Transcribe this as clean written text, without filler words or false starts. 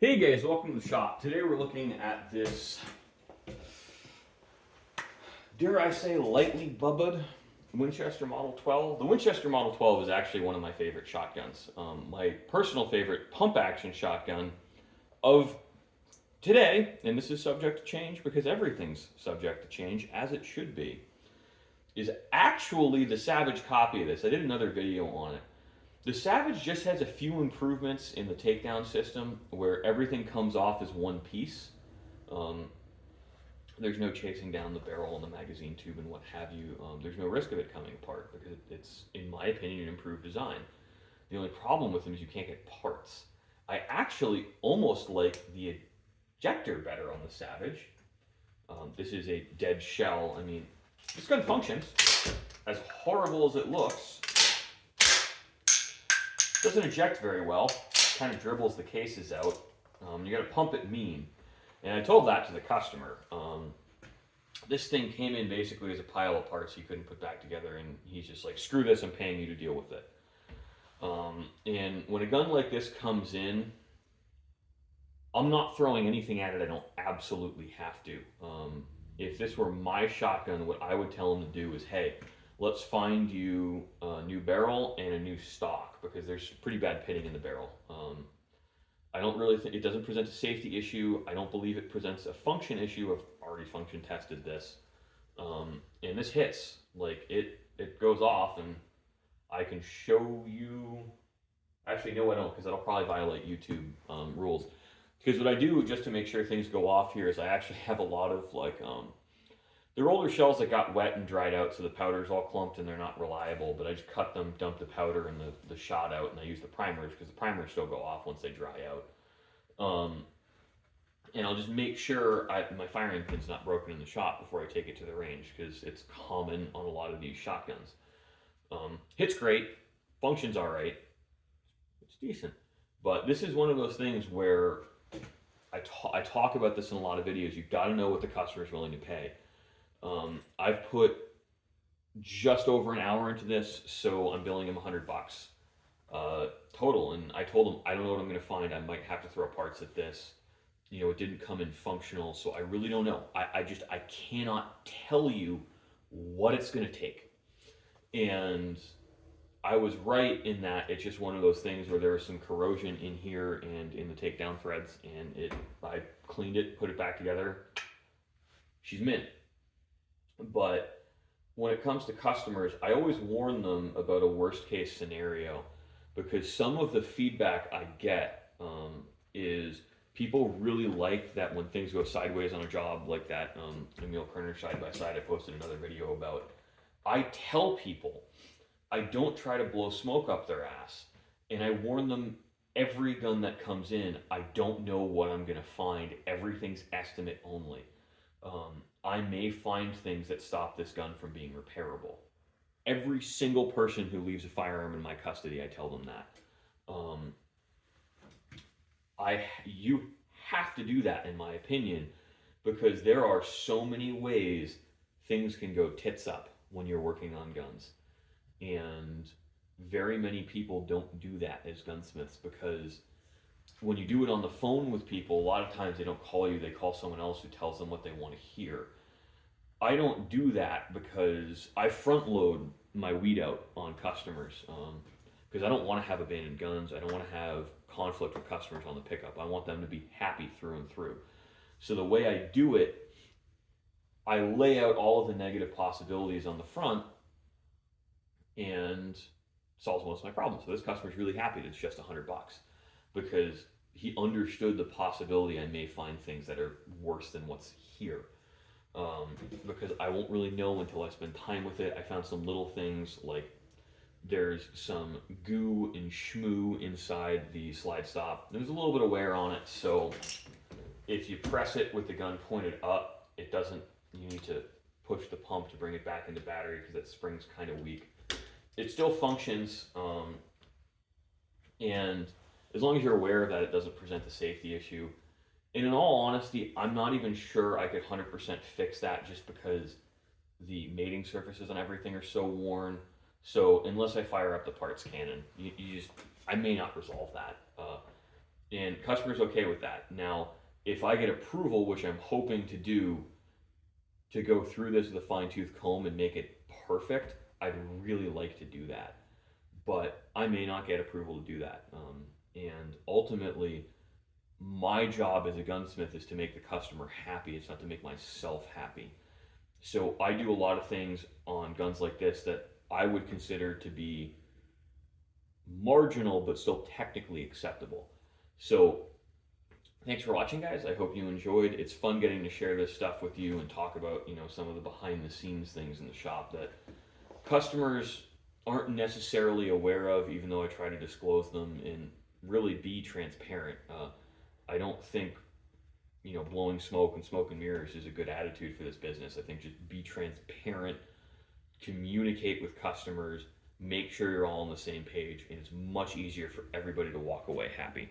Hey guys, welcome to the shop. Today we're looking at this, dare I say, lightly bubbed Winchester Model 12. The Winchester Model 12 is actually one of my favorite shotguns. My personal favorite pump action shotgun of today, and this is subject to change because everything's subject to change as it should be, is actually the Savage copy of this. I did another video on it. The Savage just has a few improvements in the takedown system where everything comes off as one piece. There's no chasing down the barrel and the magazine tube and what have you. There's no risk of it coming apart because it's, in my opinion, an improved design. The only problem with them is you can't get parts. I actually almost like the ejector better on the Savage. This is a dead shell. I mean, this gun functions. As horrible as it looks, doesn't eject very well. Kind of dribbles the cases out. You got to pump it mean. And I told that to the customer. This thing came in basically as a pile of parts he couldn't put back together, and he's just like, screw this, I'm paying you to deal with it. And when a gun like this comes in, I'm not throwing anything at it I don't absolutely have to. If this were my shotgun, what I would tell him to do is, hey, let's find you a new barrel and a new stock because there's pretty bad pitting in the barrel. I don't really think it doesn't present a safety issue. I don't believe it presents a function issue. I've already function tested this, and this hits like it goes off, and I can show you. Actually, no, I don't, because that'll probably violate YouTube rules. Because what I do just to make sure things go off here is I actually have a lot of like they're older shells that got wet and dried out, so the powder's all clumped and they're not reliable, but I just cut them, dump the powder and the shot out, and I use the primers because the primers still go off once they dry out. And I'll just make sure my firing pin's not broken in the shop before I take it to the range, because it's common on a lot of these shotguns. Hits great, functions alright, it's decent. But this is one of those things where I talk about this in a lot of videos. You've got to know what the customer's willing to pay. I've put just over an hour into this, so I'm billing him $100 total. And I told him I don't know what I'm going to find. I might have to throw parts at this. You know, it didn't come in functional, so I really don't know. I cannot tell you what it's going to take. And I was right in that it's just one of those things where there was some corrosion in here and in the takedown threads, and I cleaned it, put it back together. She's mint. But when it comes to customers, I always warn them about a worst case scenario, because some of the feedback I get is people really like that when things go sideways on a job, like that Emil Kerner side by side I posted another video about. I tell people I don't try to blow smoke up their ass, and I warn them every gun that comes in, I don't know what I'm going to find. Everything's estimate only. I may find things that stop this gun from being repairable. Every single person who leaves a firearm in my custody, I tell them that. You have to do that, in my opinion, because there are so many ways things can go tits up when you're working on guns. And very many people don't do that as gunsmiths, because when you do it on the phone with people, a lot of times they don't call you, they call someone else who tells them what they want to hear. I don't do that because I front load my weed out on customers, because I don't want to have abandoned guns. I don't want to have conflict with customers on the pickup. I want them to be happy through and through. So the way I do it, I lay out all of the negative possibilities on the front and solves most of my problems. So this customer's really happy that it's just $100, because he understood the possibility I may find things that are worse than what's here. Because I won't really know until I spend time with it. I found some little things like there's some goo and shmoo inside the slide stop. There's a little bit of wear on it, so if you press it with the gun pointed up, it doesn't, you need to push the pump to bring it back into battery because that spring's kind of weak. It still functions, and as long as you're aware of that, it doesn't present a safety issue. And in all honesty, I'm not even sure I could 100% fix that, just because the mating surfaces on everything are so worn. So unless I fire up the parts cannon, I may not resolve that. And customers okay with that. Now, if I get approval, which I'm hoping to do, to go through this with a fine tooth comb and make it perfect, I'd really like to do that. But I may not get approval to do that. And ultimately, my job as a gunsmith is to make the customer happy. It's not to make myself happy. So I do a lot of things on guns like this that I would consider to be marginal but still technically acceptable. So thanks for watching, guys. I hope you enjoyed. It's fun getting to share this stuff with you and talk about, some of the behind the scenes things in the shop that customers aren't necessarily aware of, even though I try to disclose them and really be transparent. I don't think blowing smoke and smoke and mirrors is a good attitude for this business. I think just be transparent, communicate with customers, make sure you're all on the same page, and it's much easier for everybody to walk away happy.